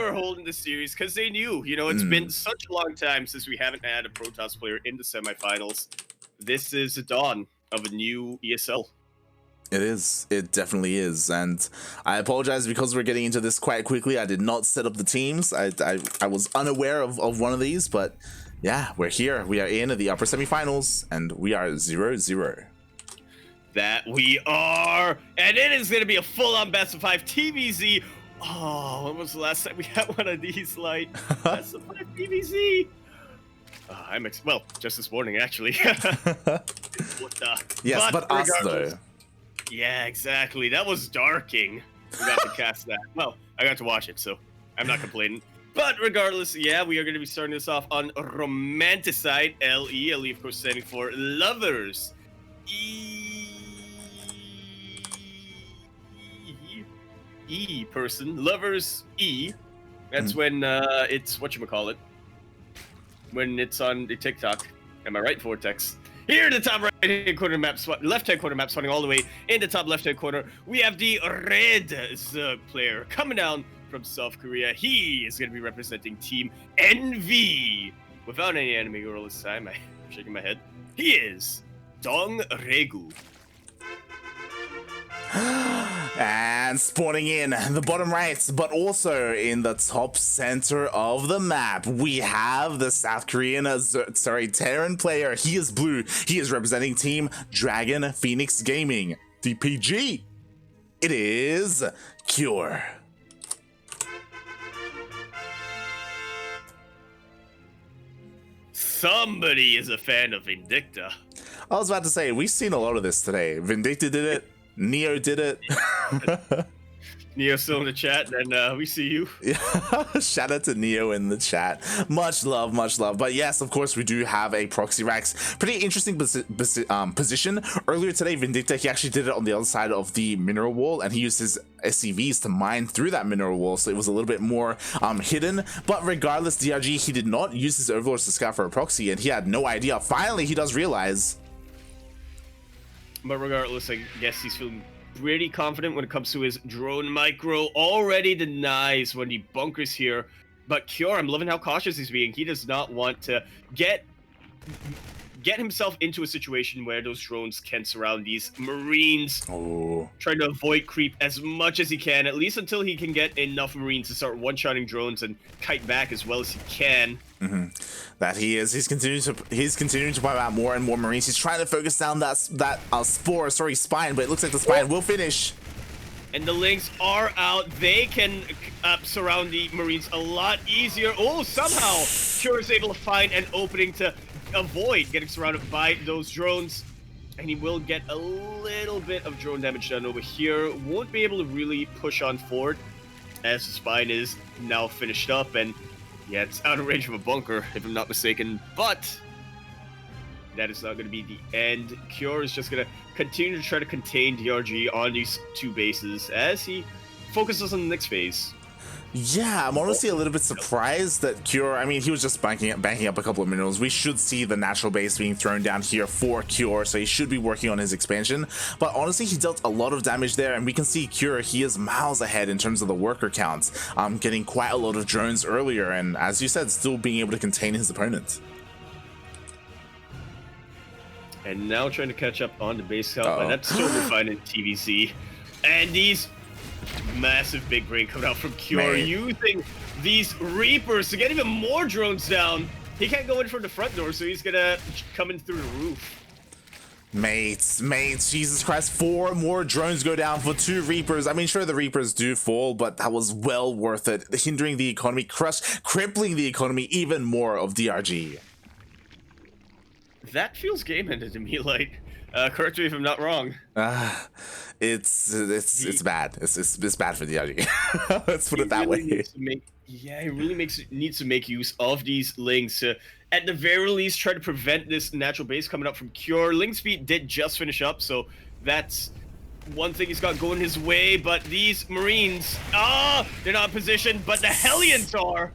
were holding the series because they knew, it's been such a long time since we haven't had a Protoss player in the semifinals. This is the dawn of a new ESL. It is. It definitely is. And I apologize because we're getting into this quite quickly. I did not set up the teams. I was unaware of one of these, but yeah, we're here. We are in the upper semifinals, and we are 0-0. That we are. And it is going to be a full-on best of 5 TVZ. Oh, when was the last time we had one of these, like, best of 5 TVZ? Well, just this morning, actually. Yes, but us, though. Yeah, exactly. That was darking. We got to cast that. Well, I got to watch it, so I'm not complaining. But regardless, yeah, we are going to be starting this off on Romanticide, LE. LE, of course, standing for Lovers. E person. Lovers E. That's when it's whatchamacallit. When it's on the TikTok. Am I right, Vortex? Here in the top right-hand corner map, left-hand corner map, spawning all the way in the top left-hand corner, we have the red Zerg player coming down from South Korea. He is going to be representing Team NV. Without any enemy girl this time, I'm shaking my head. He is DongRaeGu. And spawning in the bottom right, but also in the top center of the map, we have the South Korean, Terran player. He is blue. He is representing Team Dragon Phoenix Gaming. DPG. It is Cure. Somebody is a fan of Vindicta. I was about to say, we've seen a lot of this today. Vindicta did it. Neo did it. Neo's still in the chat, and we see you. Shout out to Neo in the chat. Much love, much love. But yes, of course, we do have a Proxy Rax. Pretty interesting position. Earlier today, Vindicta, he actually did it on the other side of the mineral wall, and he used his SCVs to mine through that mineral wall, so it was a little bit more hidden. But regardless, DRG, he did not use his Overlords to scout for a proxy, and he had no idea. Finally, he does realize. But regardless, I guess he's feeling pretty confident when it comes to his drone micro. Already denies when he bunkers here. But Cure, I'm loving how cautious he's being. He does not want to get himself into a situation where those drones can surround these Marines. Oh. Trying to avoid creep as much as he can, at least until he can get enough Marines to start one-shotting drones and kite back as well as he can. That he is. He's continuing to buy out more and more Marines. He's trying to focus down that spine, but it looks like the spine will finish. And the links are out. They can surround the Marines a lot easier. Oh, somehow Cure is able to find an opening to avoid getting surrounded by those drones. And he will get a little bit of drone damage done over here. Won't be able to really push on forward as the spine is now finished up. And yeah, it's out of range of a bunker, if I'm not mistaken. But that is not going to be the end. Cure is just going to continue to try to contain DRG on these two bases as he focuses on the next phase. Yeah, I'm honestly a little bit surprised that Cure, I mean, he was just banking up a couple of minerals. We should see the natural base being thrown down here for Cure, so he should be working on his expansion. But honestly, he dealt a lot of damage there, and we can see Cure, he is miles ahead in terms of the worker counts, getting quite a lot of drones earlier, and as you said, still being able to contain his opponent. And now trying to catch up on the base count, but that's still fine in TVC. And these massive big brain coming out from Cure, using these Reapers to get even more drones down. He can't go in from the front door, so he's gonna come in through the roof. Mates, Jesus Christ, 4 more drones go down for 2 Reapers. I mean, sure, the Reapers do fall, but that was well worth it. Hindering the economy, crippling the economy even more of DRG. That feels game-ended to me, like, correct me if I'm not wrong. It's bad. It's bad for DRG. Let's put it that way. He really needs to make use of these links to, at the very least, try to prevent this natural base coming up from Cure. Link speed did just finish up, so that's one thing he's got going his way. But these Marines, they're not in position, but the Hellions are.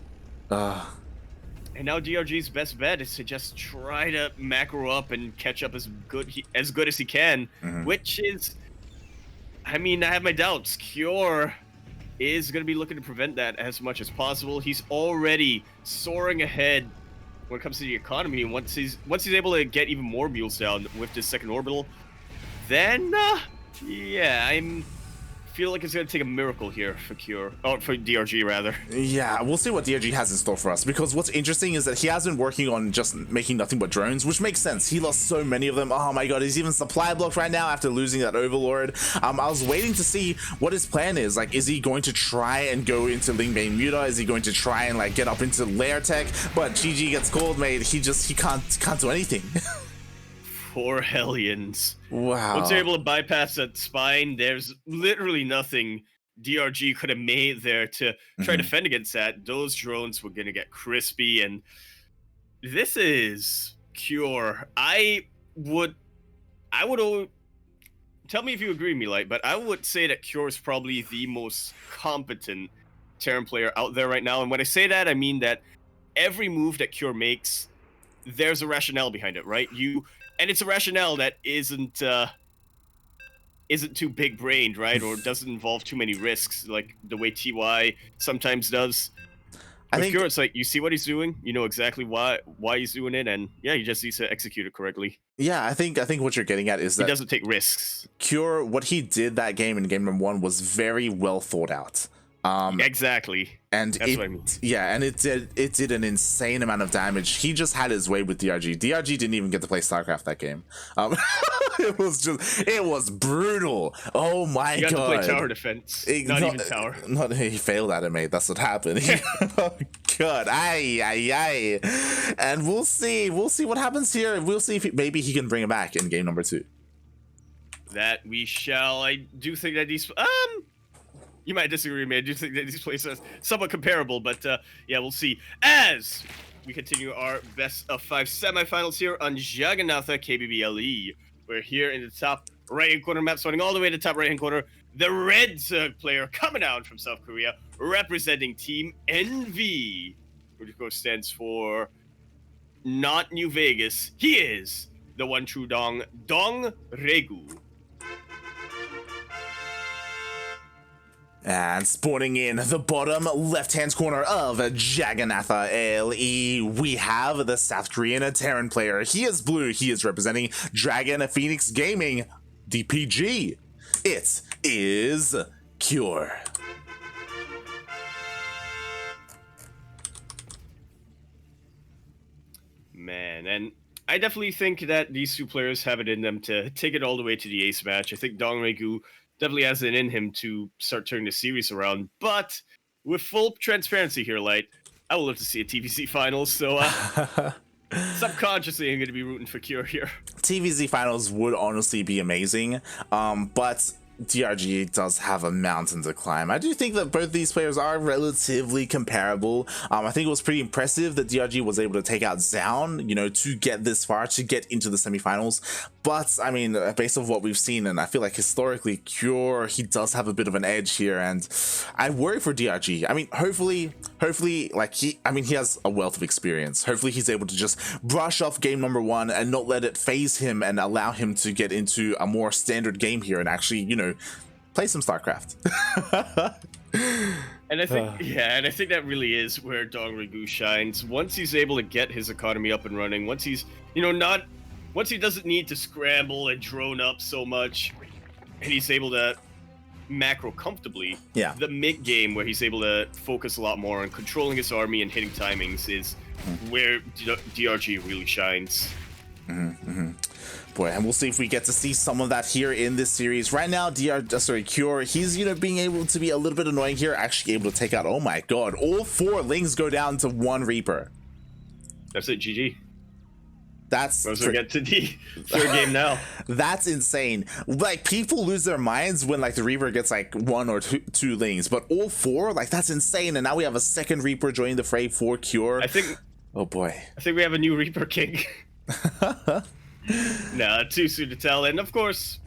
And now DRG's best bet is to just try to macro up and catch up as good as he can, which is, I mean, I have my doubts. Cure is going to be looking to prevent that as much as possible. He's already soaring ahead when it comes to the economy, and once he's able to get even more mules down with this second orbital, then yeah, I'm feel like it's going to take a miracle here for for DRG rather. Yeah, we'll see what DRG has in store for us, because what's interesting is that he has been working on just making nothing but drones, which makes sense. He lost so many of them. Oh my god, he's even supply blocked right now after losing that Overlord. I was waiting to see what his plan is. Like, is he going to try and go into Lingbane Muta? Is he going to try and like get up into Lair Tech? But GG gets called, mate. He can't do anything. Poor Hellions. Wow. Once they're able to bypass that spine, there's literally nothing DRG could have made there to try to defend against that. Those drones were going to get crispy, and this is Cure. I would tell me if you agree with me, Light, but I would say that Cure is probably the most competent Terran player out there right now. And when I say that, I mean that every move that Cure makes, there's a rationale behind it, right? And it's a rationale that isn't too big-brained, right? Or doesn't involve too many risks, like the way TY sometimes does. I think it's like, you see what he's doing, you know exactly why he's doing it, and yeah, he just needs to execute it correctly. Yeah, I think what you're getting at is that he doesn't take risks. Cure, what he did that game in game number 1 was very well thought out. Exactly. And that's what I mean. Yeah, and it did an insane amount of damage. He just had his way with DRG. DRG didn't even get to play StarCraft that game. It was brutal. Oh my god. You got to play tower defense. Not even tower. He failed at it, mate. That's what happened. Oh god. Aye. And we'll see what happens here. We'll see if maybe he can bring it back in game number 2. That we shall. I do think that these you might disagree with me. I do think that these places are somewhat comparable, but yeah, we'll see. As we continue our best of 5 semifinals here on Jagannatha KBBLE. We're here in the top right-hand corner map, starting all the way to the top right-hand corner. The red Zerg player coming out from South Korea, representing Team NV, which of course stands for not New Vegas. He is the one true DongRaeGu. And spawning in the bottom left-hand corner of Jagannatha LE, we have the South Korean Terran player. He is blue. He is representing Dragon Phoenix Gaming, DPG. It is Cure. Man, and I definitely think that these two players have it in them to take it all the way to the ace match. I think DongRaeGu definitely has it in him to start turning the series around. But with full transparency here, Light, I would love to see a TVC finals. So subconsciously, I'm going to be rooting for Cure here. TVC finals would honestly be amazing, but DRG does have a mountain to climb. I do think that both these players are relatively comparable. I think it was pretty impressive that DRG was able to take out Zaun, you know, to get this far, to get into the semifinals. But I mean, based on what we've seen, and I feel like historically, Cure, he does have a bit of an edge here, and I worry for DRG. I mean, hopefully, like he has a wealth of experience. Hopefully, he's able to just brush off game number 1 and not let it phase him and allow him to get into a more standard game here and actually, you know, play some StarCraft. And I think, and I think that really is where DongRaeGu shines. Once he's able to get his economy up and running, once he's, you know, once he doesn't need to scramble and drone up so much, and he's able to macro comfortably, the mid game where he's able to focus a lot more on controlling his army and hitting timings is where DRG really shines. Boy, and we'll see if we get to see some of that here in this series. Right now, Cure, he's, you know, being able to be a little bit annoying here, actually able to take out, oh my god, all 4 Lings go down to 1 Reaper. That's it, GG. That's we get to the 3rd game now. That's insane. Like, people lose their minds when like the Reaper gets like 1 or 2 Lings, but all 4, like, that's insane. And now we have a 2nd Reaper joining the fray for Cure. I think, oh boy, I think we have a new Reaper King. No, too soon to tell. And of course,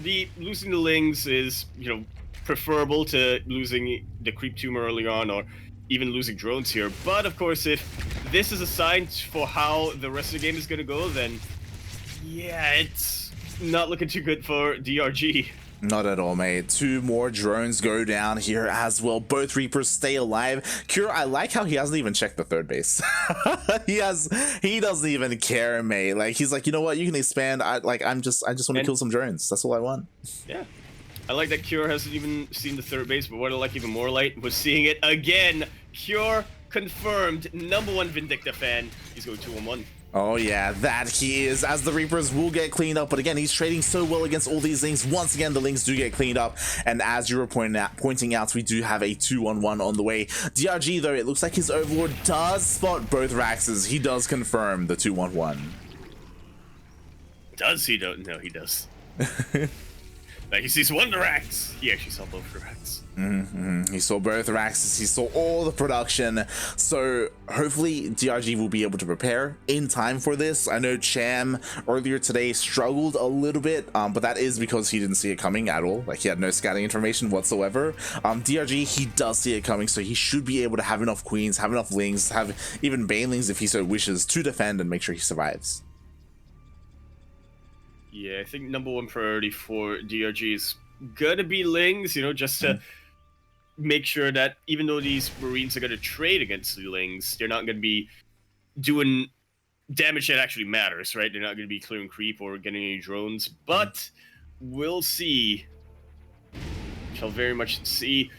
losing the Lings is, you know, preferable to losing the Creep Tumor early on, or even losing drones here. But of course, if this is a sign for how the rest of the game is going to go, then yeah, it's not looking too good for DRG. Not at all, mate. 2 more drones go down here as well. Both Reapers stay alive. Cure, I like how he hasn't even checked the third base. He doesn't even care, mate. Like, he's like, you know what, you can expand. I just want to kill some drones. That's all I want. Yeah. I like that Cure hasn't even seen the third base, but what I like even more was seeing it again. Cure confirmed #1 Vindicta fan. He's going 2-on-1. Oh yeah, that he is, as the Reapers will get cleaned up, but again, he's trading so well against all these Lings. Once again, the Lings do get cleaned up, and as you were pointing out, we do have a 2-on-1 on the way. DRG, though, it looks like his Overlord does spot both Raxes. He does confirm the 2-on-1. Does he? Don't know. He does. Like, he sees one Rax. He actually saw both Rax. He saw both Raxes. He saw all the production. So hopefully DRG will be able to prepare in time for this. I know Cham earlier today struggled a little bit, but that is because he didn't see it coming at all. Like, he had no scouting information whatsoever. DRG, he does see it coming, so he should be able to have enough queens, have enough lings, have even banelings if he so wishes to defend and make sure he survives. Yeah, I think #1 priority for DRG is gonna be Lings, you know, just to make sure that even though these Marines are gonna trade against the Lings, they're not gonna be doing damage that actually matters, right? They're not gonna be clearing creep or getting any drones, but we'll see. Shall very much see.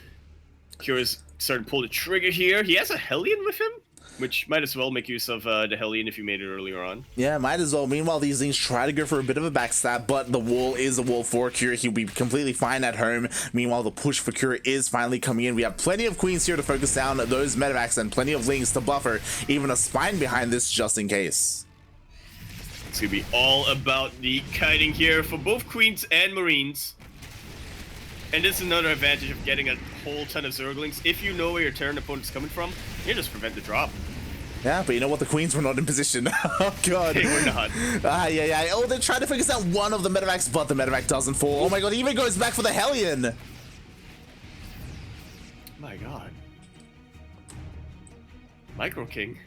Cure's starting to pull the trigger here. He has a Hellion with him, which might as well make use of the Hellion if you made it earlier on. Yeah, might as well. Meanwhile, these things try to go for a bit of a backstab, but the wall is a wall for Cure. He'll be completely fine at home. Meanwhile, the push for Cure is finally coming in. We have plenty of queens here to focus down those medevacs and plenty of lings to buffer, even a spine behind this just in case. It's going to be all about the kiting here for both queens and Marines. And this is another advantage of getting a whole ton of Zerglings. If you know where your Terran opponent's coming from, you just prevent the drop. Yeah, but you know what? The queens were not in position. Oh, God. They were not. Yeah. Oh, they're trying to focus out one of the medevacs, but the medevac doesn't fall. Oh, my God. He even goes back for the Hellion. My God. Micro King.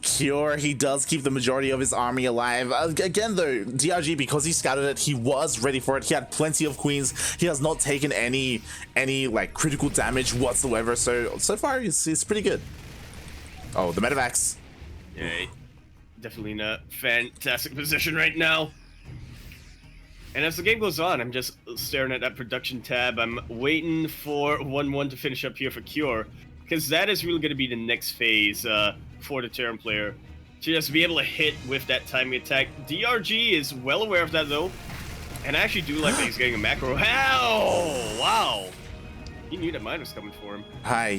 Cure, he does keep the majority of his army alive. Again, though, DRG, because he scouted it, he was ready for it. He had plenty of queens. He has not taken any like critical damage whatsoever. So far, he's pretty good. Oh, the medevacs. Yeah, definitely in a fantastic position right now. And as the game goes on, I'm just staring at that production tab. I'm waiting for 1-1 to finish up here for Cure, because that is really going to be the next phase for the Terran player, to just be able to hit with that timing attack. DRG is well aware of that, though, and I actually do like that he's getting a macro. Ow! Wow! He knew that mine was coming for him. That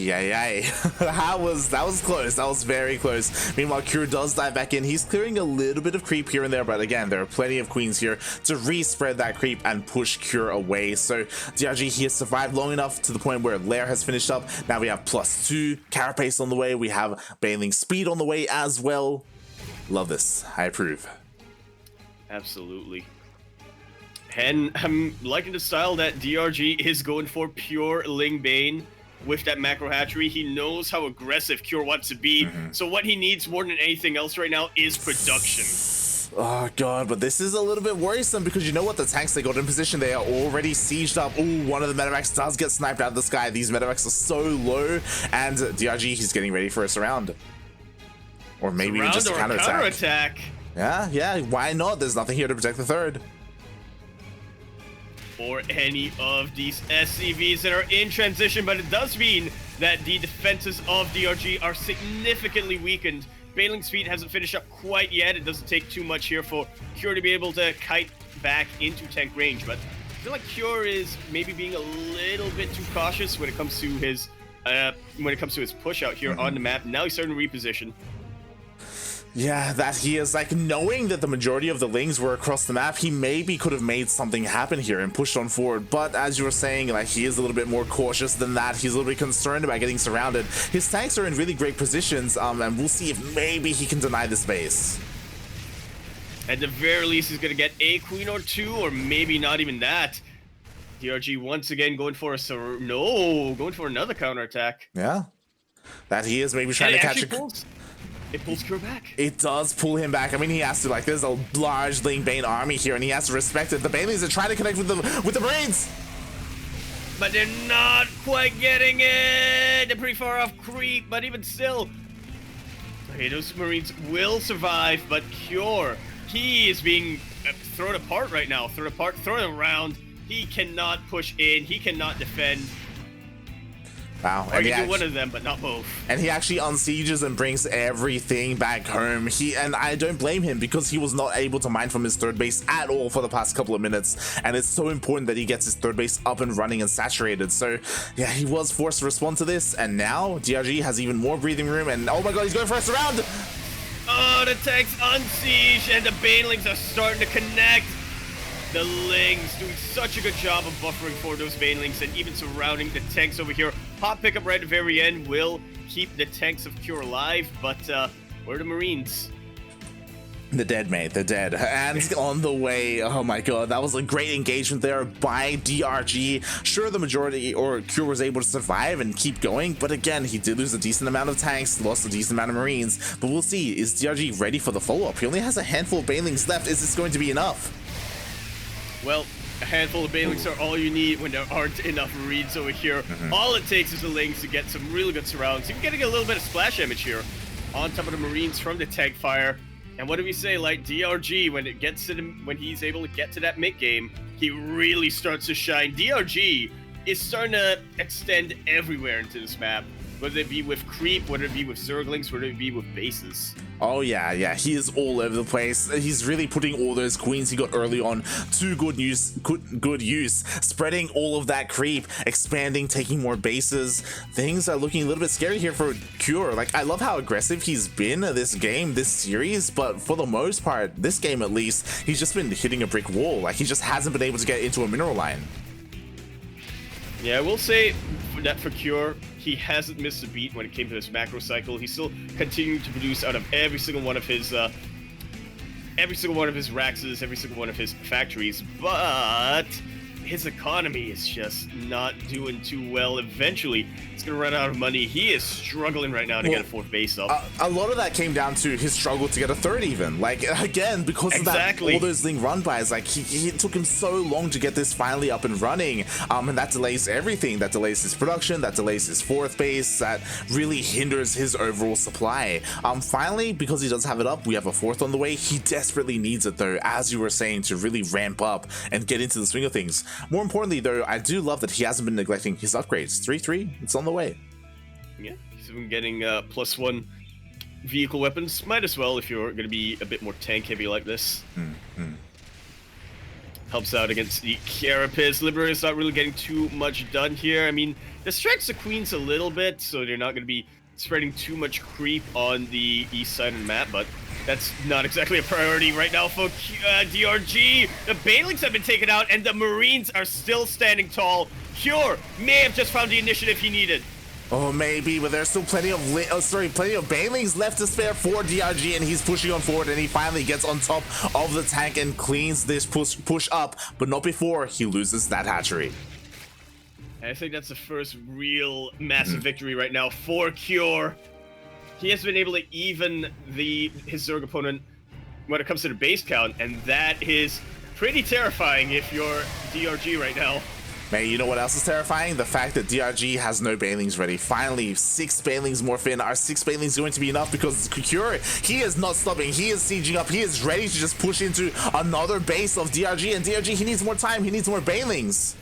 was close. That was very close. Meanwhile, Cure does dive back in. He's clearing a little bit of creep here and there, but again, there are plenty of queens here to re-spread that creep and push Cure away. So DRG, he has survived long enough to the point where Lair has finished up. Now we have +2 Carapace on the way. We have Baneling Speed on the way as well. Love this. I approve. Absolutely. And I'm liking the style that DRG is going for, pure Ling Bane with that macro hatchery. He knows how aggressive Cure wants to be. So what he needs more than anything else right now is production. Oh, God, but this is a little bit worrisome because you know what? The tanks they got in position, they are already sieged up. Ooh, one of the medevacs does get sniped out of the sky. These medevacs are so low, and DRG, he's getting ready for a surround. Or maybe even just a counterattack. Yeah, why not? There's nothing here to protect the third. Or any of these SCVs that are in transition, but it does mean that the defenses of DRG are significantly weakened. Baneling Speed hasn't finished up quite yet. It doesn't take too much here for Cure to be able to kite back into tank range, but I feel like Cure is maybe being a little bit too cautious when it comes to his push out here on the map. Now he's starting to reposition. Yeah, that he is like, knowing that the majority of the Lings were across the map, he maybe could have made something happen here and pushed on forward. But as you were saying, like, he is a little bit more cautious than that. He's a little bit concerned about getting surrounded. His tanks are in really great positions, and we'll see if maybe he can deny this base. At the very least, he's gonna get a queen or two, or maybe not even that. DRG once again going for going for another counterattack. Yeah, that he is maybe trying to catch a... It pulls Cure back. It does pull him back. I mean, he has to, like, there's a large Ling Bane army here, and he has to respect it. The Banelings are trying to connect with the Marines. But they're not quite getting it. They're pretty far off creep, but even still. Okay, those Marines will survive, but Cure, he is being thrown apart right now. Thrown around. He cannot push in. He cannot defend. Wow. Or you do one of them, but not both. And he actually unsieges and brings everything back home. And I don't blame him, because he was not able to mine from his third base at all for the past couple of minutes. And it's so important that he gets his third base up and running and saturated. So yeah, he was forced to respond to this. And now DRG has even more breathing room. And oh my god, he's going first round. Oh, the tanks unsiege, and the Banelings are starting to connect. The Lings doing such a good job of buffering for those Banelings and even surrounding the tanks over here. Pop pickup right at the very end will keep the tanks of Cure alive, but where are the Marines? They're dead, mate. They're dead. And on the way. Oh my god, that was a great engagement there by DRG. Sure, the majority or Cure was able to survive and keep going, but again, he did lose a decent amount of tanks, lost a decent amount of Marines. But we'll see, is DRG ready for the follow-up? He only has a handful of Banelings left. Is this going to be enough? Well, a handful of Banelings are all you need when there aren't enough Marines over here. All it takes is the Lings to get some really good surrounds. Even getting a little bit of splash damage here on top of the Marines from the tank fire. And what do we say, like DRG, when it gets to when he's able to get to that mid game, he really starts to shine. DRG is starting to extend everywhere into this map, whether it be with creep, whether it be with Zerglings, whether it be with bases. Oh yeah, he is all over the place. He's really putting all those queens he got early on to good use, spreading all of that creep, expanding, taking more bases. Things are looking a little bit scary here for Cure. Like, I love how aggressive he's been this game, this series, but for the most part, this game at least, he's just been hitting a brick wall. Like, he just hasn't been able to get into a mineral line. Yeah, I will say that for Cure, he hasn't missed a beat when it came to this macro cycle. He's still continuing to produce out of every single one of his Raxes, every single one of his factories, but his economy is just not doing too well. Eventually, it's going to run out of money. He is struggling right now to get a fourth base up. A lot of that came down to his struggle to get a third even. Like, again, because of that, all those Ling run bys, like, it took him so long to get this finally up and running. And that delays everything. That delays his production, that delays his fourth base, that really hinders his overall supply. Finally, because he does have it up, we have a fourth on the way. He desperately needs it, though, as you were saying, to really ramp up and get into the swing of things. More importantly, though, I do love that he hasn't been neglecting his upgrades. 3-3, it's on the way. Yeah, he's been getting +1 vehicle weapons. Might as well if you're going to be a bit more tank heavy like this. Helps out against the Carapace. Liberator's not really getting too much done here. I mean, distracts the Queens a little bit, so they're not going to be spreading too much creep on the east side of the map, but that's not exactly a priority right now for DRG. The Banelings have been taken out, and the Marines are still standing tall. Cure may have just found the initiative he needed. Oh, maybe, but there's still plenty of Banelings left to spare for DRG, and he's pushing on forward, and he finally gets on top of the tank and cleans this push up, but not before he loses that hatchery. I think that's the first real massive victory right now for Cure. He has been able to even his Zerg opponent when it comes to the base count, and that is pretty terrifying if you're DRG right now. Man, you know what else is terrifying? The fact that DRG has no Banelings ready. Finally, 6 Banelings morph in. Are 6 Banelings going to be enough? Because Cure, he is not stopping. He is sieging up. He is ready to just push into another base of DRG. And DRG, he needs more time. He needs more Banelings.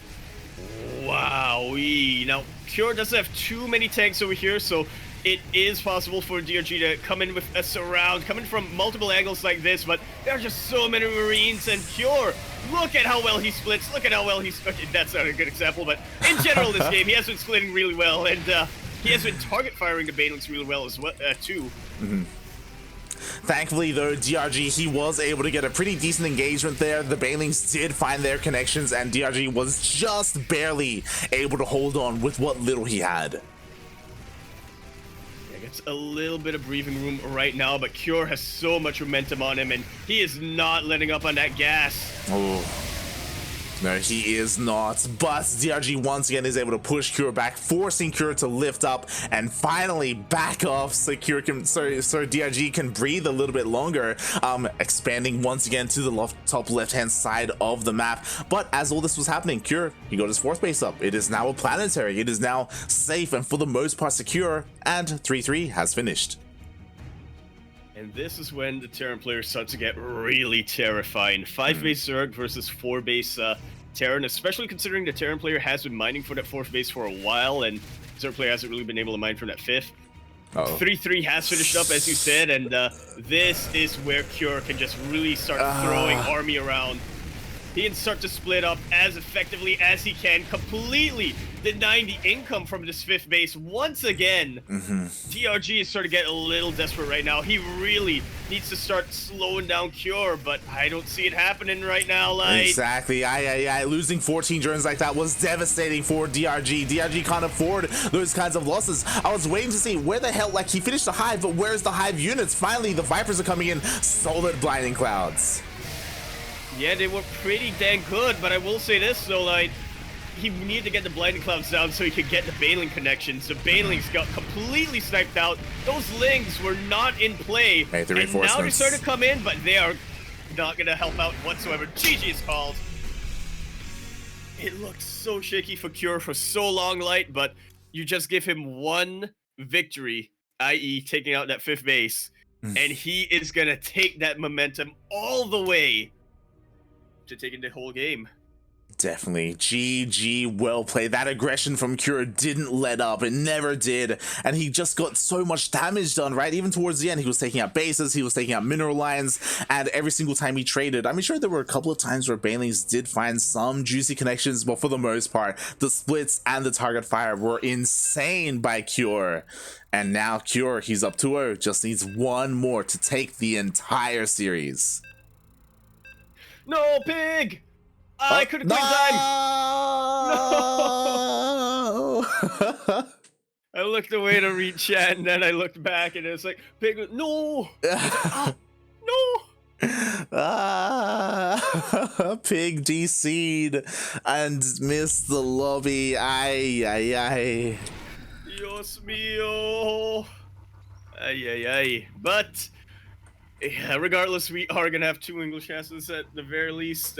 Wowee. Now, Cure doesn't have too many tanks over here, so it is possible for DRG to come in with a surround, coming from multiple angles like this, but there are just so many Marines, and Cure, look at how well he splits, look at how well he's... Okay, that's not a good example, but in general this game, he has been splitting really well, and he has been target firing the Banelings really well as well, too. Thankfully, though, DRG, he was able to get a pretty decent engagement there. The Banelings did find their connections, and DRG was just barely able to hold on with what little he had. Gets a little bit of breathing room right now, but Cure has so much momentum on him, and he is not letting up on that gas. Oh. No, he is not. But DRG once again is able to push Cure back, forcing Cure to lift up and finally back off so Cure can, so DRG can breathe a little bit longer, expanding once again to the top left-hand side of the map. But as all this was happening, Cure, he got his 4th base up. It is now a planetary. It is now safe and for the most part secure, and 3-3 has finished. And this is when the Terran players start to get really terrifying. 5-base Zerg versus 4-base Terran, especially considering the Terran player has been mining for that 4th base for a while, and Zerg player hasn't really been able to mine from that 5th. 3-3 has finished up, as you said, and this is where Cure can just really start throwing army around. He can start to split up as effectively as he can, completely denying the income from this 5th base once again. DRG is starting to get a little desperate right now. He really needs to start slowing down Cure, but I don't see it happening right now, Light. Exactly. Losing 14 drones like that was devastating for DRG. DRG can't afford those kinds of losses. I was waiting to see where the hell, like, he finished the Hive, but where's the Hive units? Finally, the Vipers are coming in. Solid Blinding Clouds. Yeah, they were pretty dang good, but I will say this, though, like, he needed to get the Blinding Clouds down so he could get the Baneling connections. The Banelings got completely sniped out. Those Lings were not in play. Hey, and now they're starting to come in, but they are not going to help out whatsoever. GG is called. It looked so shaky for Cure for so long, Light, but you just give him one victory, i.e. taking out that 5th base, and he is going to take that momentum all the way to taking the whole game. Definitely. GG, well played. That aggression from Cure didn't let up. It never did. And he just got so much damage done, right? Even towards the end, he was taking out bases, he was taking out mineral lines, and every single time he traded, I'm sure there were a couple of times where Banelings did find some juicy connections, but for the most part, the splits and the target fire were insane by Cure. And now Cure, he's up 2-0, just needs one more to take the entire series. No, Pig! I could have quit time! No! I looked away to read chat, and then I looked back, and it was like, Pig, no! No! Pig DC'd and missed the lobby. Ay. Dios mío! Ay. But, yeah, regardless, we are going to have 2 English answers at the very least.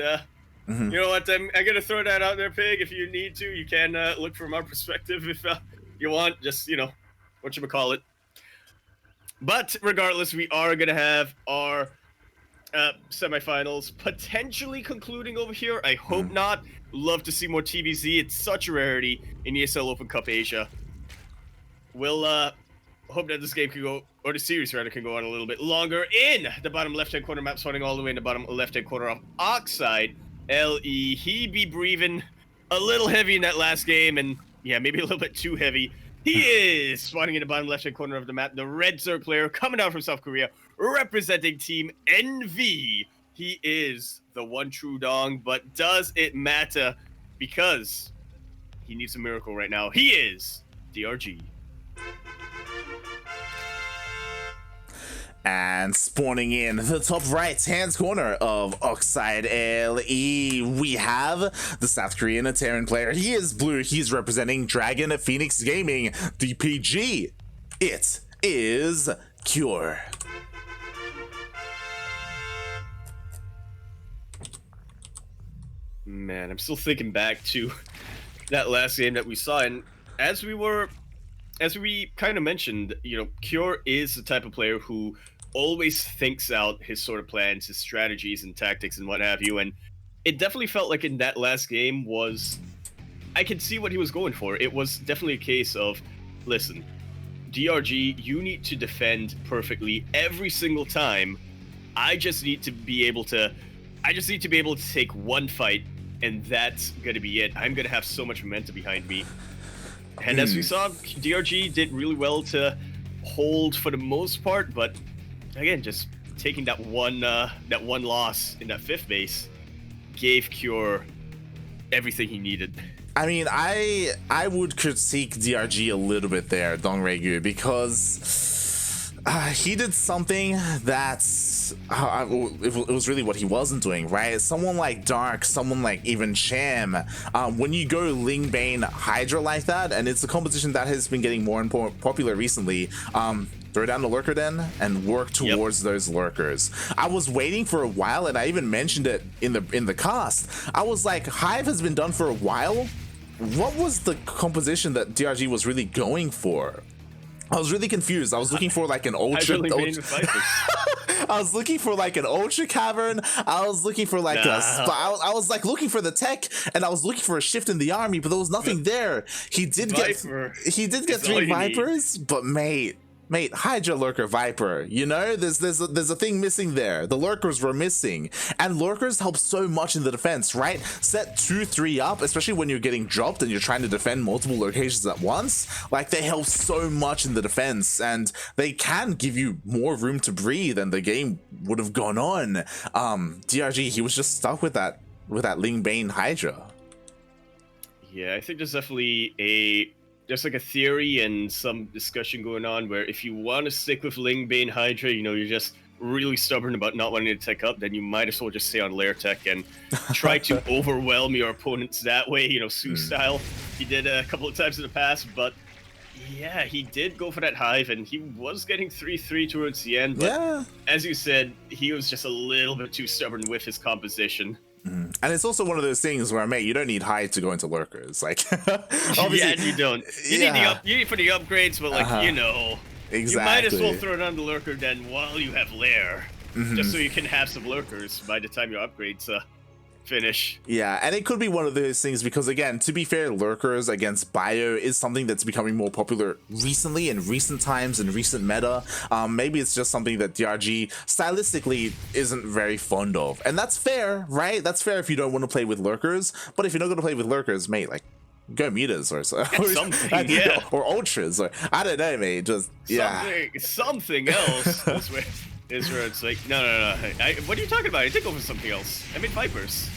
You know what? I'm gonna throw that out there, Pig. If you need to, you can look from our perspective if you want. Just, you know, whatchamacallit. But regardless, we are gonna have our semifinals potentially concluding over here. I hope not. Love to see more TBZ. It's such a rarity in ESL Open Cup Asia. We'll hope that this game can go, or the series rather, can go on a little bit longer. In the bottom left-hand corner map, starting all the way in the bottom left-hand corner of Oxide. LE, he be breathing a little heavy in that last game, and yeah, maybe a little bit too heavy. He is spawning in the bottom left-hand corner of the map. The red Zerg player coming out from South Korea, representing Team NV. He is the one true Dong, but does it matter? Because he needs a miracle right now. He is DRG. And spawning in the top right-hand corner of Oxide LE, we have the South Korean Terran player. He is blue. He's representing Dragon Phoenix Gaming, DPG. It is Cure. Man, I'm still thinking back to that last game that we saw, and as we kind of mentioned, you know, Cure is the type of player who always thinks out his sort of plans, his strategies and tactics and what have you, and it definitely felt like in that last game I could see what he was going for. It was definitely a case of, listen, DRG, you need to defend perfectly every single time. I just need to be able to take one fight, and that's gonna be it. I'm gonna have so much momentum behind me. And as we saw, DRG did really well to hold for the most part, but again, just taking that one loss in that 5th base gave Cure everything he needed. I mean, I would critique DRG a little bit there, DongRaeGu, because he did something that it was really what he wasn't doing, right? Someone like Dark, someone like even Sham, when you go Ling Bane Hydra like that, and it's a composition that has been getting more and more popular recently, throw down the lurker den and work towards those lurkers. I was waiting for a while, and I even mentioned it in the cast. I was like, Hive has been done for a while. What was the composition that DRG was really going for? I was really confused. I was looking for like an ultra. I was looking for like an ultra cavern. I was looking for like I was like looking for the tech, and I was looking for a shift in the army, but there was nothing there. He did get 3 Vipers, but mate, Hydra Lurker Viper, you know, there's a thing missing there. The lurkers were missing, and lurkers help so much in the defense, right? Set 2-3 up, especially when you're getting dropped and you're trying to defend multiple locations at once. Like, they help so much in the defense, and they can give you more room to breathe, and the game would have gone on. DRG, he was just stuck with that Ling Bane Hydra. Yeah, I think there's definitely there's like a theory and some discussion going on where if you want to stick with Ling Bane Hydra, you know, you're just really stubborn about not wanting to tech up, then you might as well just stay on lair tech and try to overwhelm your opponents that way, you know, Sue style. He did a couple of times in the past, but yeah, he did go for that Hive, and he was getting 3-3 towards the end, but as you said, he was just a little bit too stubborn with his composition. And it's also one of those things where, mate, you don't need Hive to go into lurkers. Like, yeah, you don't. You need for the upgrades, but like, you know, you might as well throw down the lurker den while you have lair, just so you can have some lurkers by the time your upgrades finish. Yeah, and it could be one of those things because, again, to be fair, lurkers against bio is something that's becoming more popular recently in recent times and recent meta. Maybe it's just something that DRG stylistically isn't very fond of, and that's fair, right? That's fair if you don't want to play with lurkers, but if you're not going to play with lurkers, mate, like, go mutas or something, yeah, or ultras, or I don't know, mate. Just something else. Is where it's like, no. What are you talking about? I think over something else. I mean, Vipers.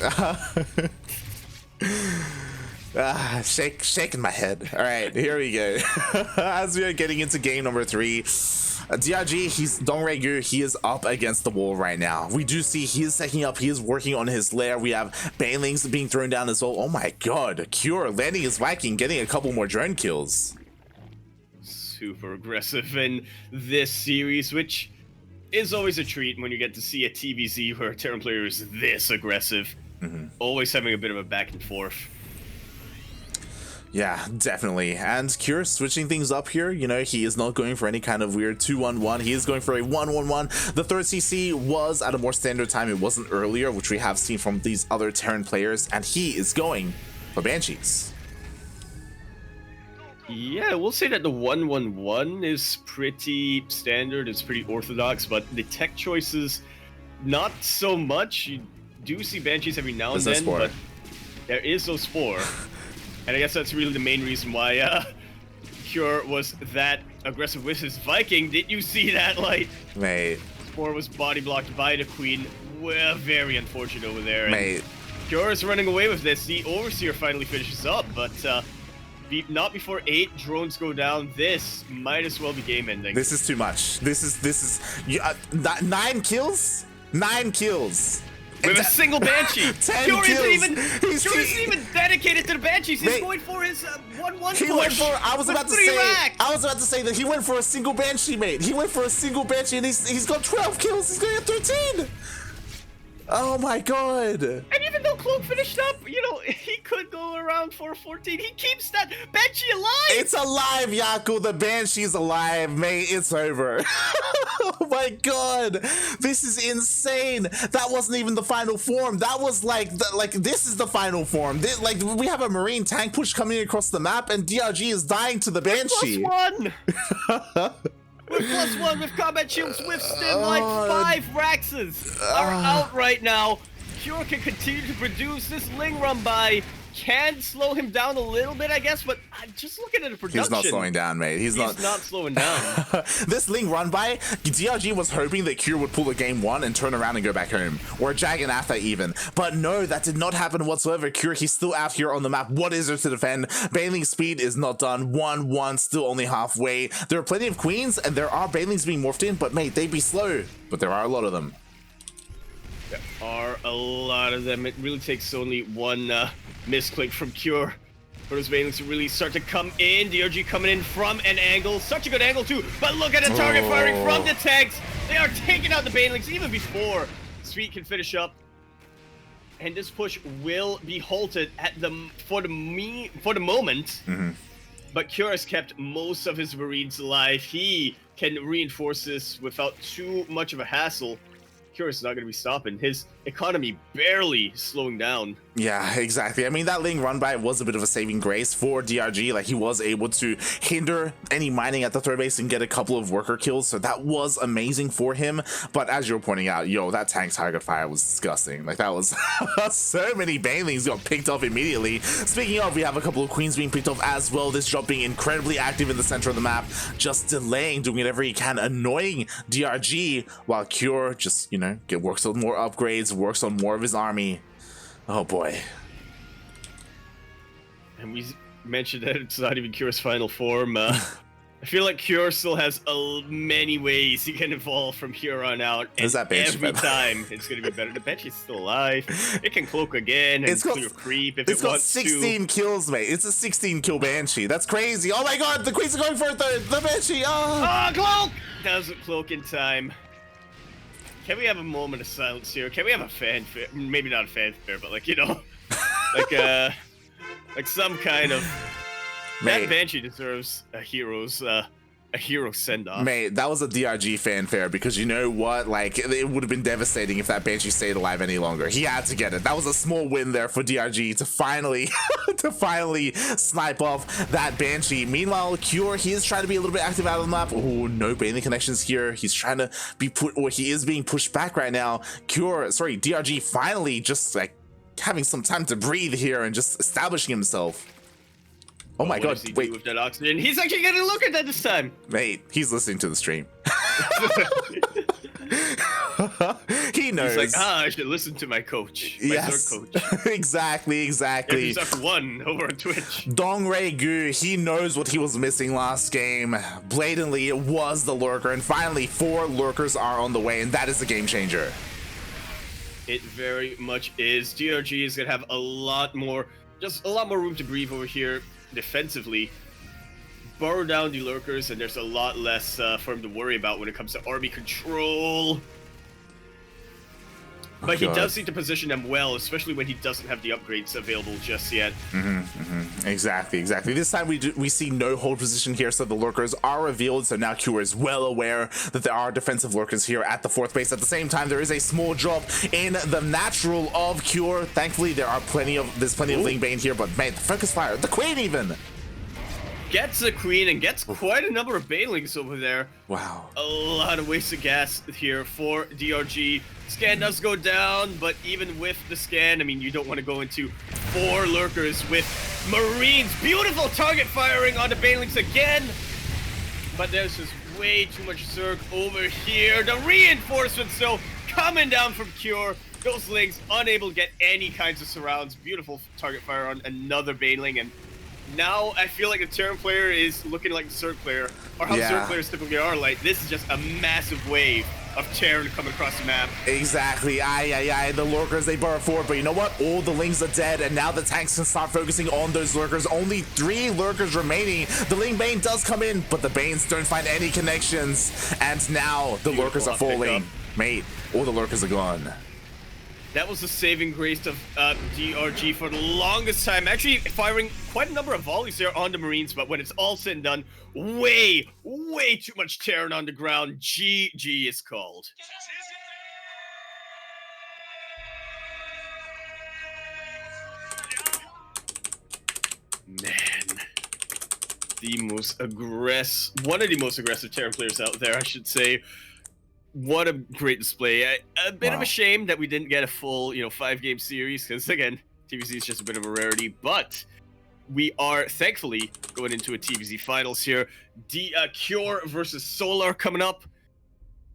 Shaking my head. All right, here we go. As we are getting into game number 3, DRG, DongRaeGu, he is up against the wall right now. We do see he is taking up, he is working on his lair. We have Banelings being thrown down as well. Oh my god, Cure landing his Viking, getting a couple more drone kills. Super aggressive in this series, which is always a treat when you get to see a TBZ where a Terran player is this aggressive. Always having a bit of a back and forth. Yeah, definitely. And Cure switching things up here. You know, he is not going for any kind of weird 2-1-1. He is going for a 1-1-1. The third CC was at a more standard time. It wasn't earlier, which we have seen from these other Terran players. And he is going for Banshees. Yeah, we'll say that the 1-1-1 is pretty standard, it's pretty orthodox, but the tech choices, not so much. You do see Banshees every now and then, but there is no Spore. And I guess that's really the main reason why Cure was that aggressive with his Viking. Did you see that, like? Mate. Spore was body blocked by the Queen. Well, very unfortunate over there. Mate. And Cure is running away with this. The Overseer finally finishes up, but not before 8 drones go down. This might as well be game ending. This is too much. This is 9 kills? 9 kills. With a single Banshee. 10 Cure kills. Isn't even dedicated to the Banshees. He's going for his 1-1 push. I was about to say that he went for a single Banshee, mate. He went for a single Banshee, and he's got 12 kills. He's going to get 13. Oh my god. And even though Cloak finished up, you know, he could go around for 14. He keeps that Banshee alive. It's alive, Yaku. The Banshee's alive, mate. It's over. Oh my god. This is insane. That wasn't even the final form. That was like this is the final form. Like, we have a Marine tank push coming across the map, and DRG is dying to the Banshee. +1. With +1 with combat shields withstand like 5 Raxes are out right now. Cure can continue to produce. This Ling run by can slow him down a little bit, I guess, but just looking at the production. He's not slowing down, mate. He's not slowing down. This Ling run by, DRG was hoping that Cure would pull a game 1 and turn around and go back home, or a Jagan Atha even. But no, that did not happen whatsoever. Cure, he's still out here on the map. What is there to defend? Baneling's speed is not done. 1-1, still only halfway. There are plenty of Queens, and there are Banelings being morphed in, but mate, they'd be slow. But there are a lot of them. There are a lot of them. It really takes only one misclick from Cure for those Banelings to really start to come in. DRG coming in from an angle. Such a good angle, too. But look at the target firing from the tanks. They are taking out the Banelings even before Sweet can finish up. And this push will be halted for the moment. But Cure has kept most of his Marines alive. He can reinforce this without too much of a hassle. Cure is not going to be stopping. His economy barely slowing down. Yeah, exactly. I mean, that Ling run by was a bit of a saving grace for DRG. Like, he was able to hinder any mining at the third base and get a couple of worker kills, so that was amazing for him. But as you were pointing out, yo, that tank target fire was disgusting. Like, that was so many Banelings got picked off immediately. Speaking of, we have a couple of Queens being picked off as well. This drop being incredibly active in the center of the map, just delaying, doing whatever he can, annoying DRG, while Cure just, you know, works on more upgrades, works on more of his army. Oh boy. And we mentioned that it's not even Cure's final form. I feel like Cure still has many ways he can evolve from here on out. And that every time it's going to be better. The Banshee's still alive. It can cloak again and clear creep if it wants to. It's got 16 kills, mate. It's a 16 kill Banshee. That's crazy. Oh my god, the Queens are going for a third. The Banshee. Oh, cloak! Doesn't cloak in time. Can we have a moment of silence here? Can we have a fanfare? Maybe not a fanfare, but like, you know, like some kind of. Mate. That Banshee deserves a hero send-off. Mate, that was a DRG fanfare, because you know what? Like, it would have been devastating if that Banshee stayed alive any longer. He had to get it. That was a small win there for DRG to finally snipe off that Banshee. Meanwhile, Cure, he is trying to be a little bit active out of the map. Oh, no Baneling connections here. He's trying to be he is being pushed back right now. DRG finally just like having some time to breathe here and just establishing himself. Oh my god, wait. With that oxygen? He's actually getting a look at that this time. Mate, he's listening to the stream. He knows. He's like, I should listen to my coach. My third coach. Exactly. Yakuzaku won over on Twitch. DongRaeGu, he knows what he was missing last game. Blatantly, it was the lurker. And finally, 4 lurkers are on the way, and that is a game changer. It very much is. DRG is going to have a lot more room to breathe over here. Defensively, burrow down the lurkers, and there's a lot less for him to worry about when it comes to army control. But he does need to position them well, especially when he doesn't have the upgrades available just yet. Exactly. This time we see no hold position here, so the lurkers are revealed. So now Cure is well aware that there are defensive lurkers here at the 4th base. At the same time, there is a small drop in the natural of Cure. Thankfully, there's plenty of Ling Bane here, but man, the focus fire, the Queen even gets the Queen and gets quite a number of Banelings over there. Wow. A lot of wasted gas here for DRG. Scan does go down, but even with the scan, I mean, you don't want to go into 4 lurkers with Marines. Beautiful target firing on the Banelings again. But there's just way too much Zerg over here. The reinforcements, though, coming down from Cure. Those Lings unable to get any kinds of surrounds. Beautiful target fire on another Baneling, and now I feel like the Terran player is looking like the Zerg player, or how Zerg players typically are. Like, this is just a massive wave of Terran coming across the map. Exactly. The lurkers, they burrow forward, but you know what? All the Lings are dead, and now the tanks can start focusing on those lurkers. Only 3 lurkers remaining. The Ling Bane does come in, but the Banes don't find any connections, and now the lurkers are falling. Mate, all the lurkers are gone. That was the saving grace of DRG for the longest time. Actually firing quite a number of volleys there on the Marines, but when it's all said and done, way too much Terran on the ground. GG is called. Man. One of the most aggressive Terran players out there, I should say. What a great display. A bit of a shame that we didn't get a full, 5-game series, because again, TVZ is just a bit of a rarity, but we are thankfully going into a TVZ finals here. Cure versus Solar coming up,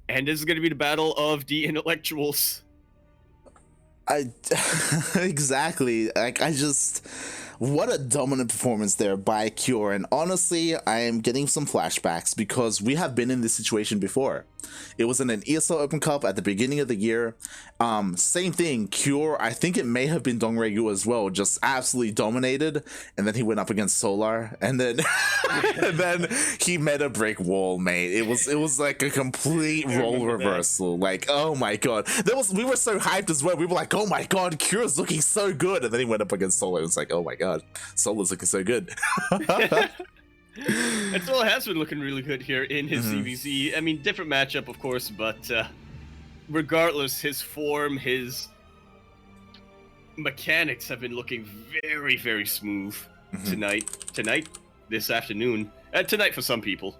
and this is going to be the battle of the intellectuals. Exactly. Like, What a dominant performance there by Cure, and honestly, I am getting some flashbacks because we have been in this situation before. It was in an ESL Open Cup at the beginning of the year. Same thing, Cure, I think it may have been DongRaeGu as well, just absolutely dominated, and then he went up against Solar, and then and then he met a brick wall, mate. It was like a complete role reversal. Like, oh my god. We were so hyped as well. We were like, oh my god, Cure's looking so good, and then he went up against Solar. It's like, oh my god, Solar's looking so good. And Solar has been looking really good here in his ZvZ. I mean, different matchup, of course, but regardless, his form, his mechanics have been looking very, very smooth tonight, this afternoon, tonight for some people.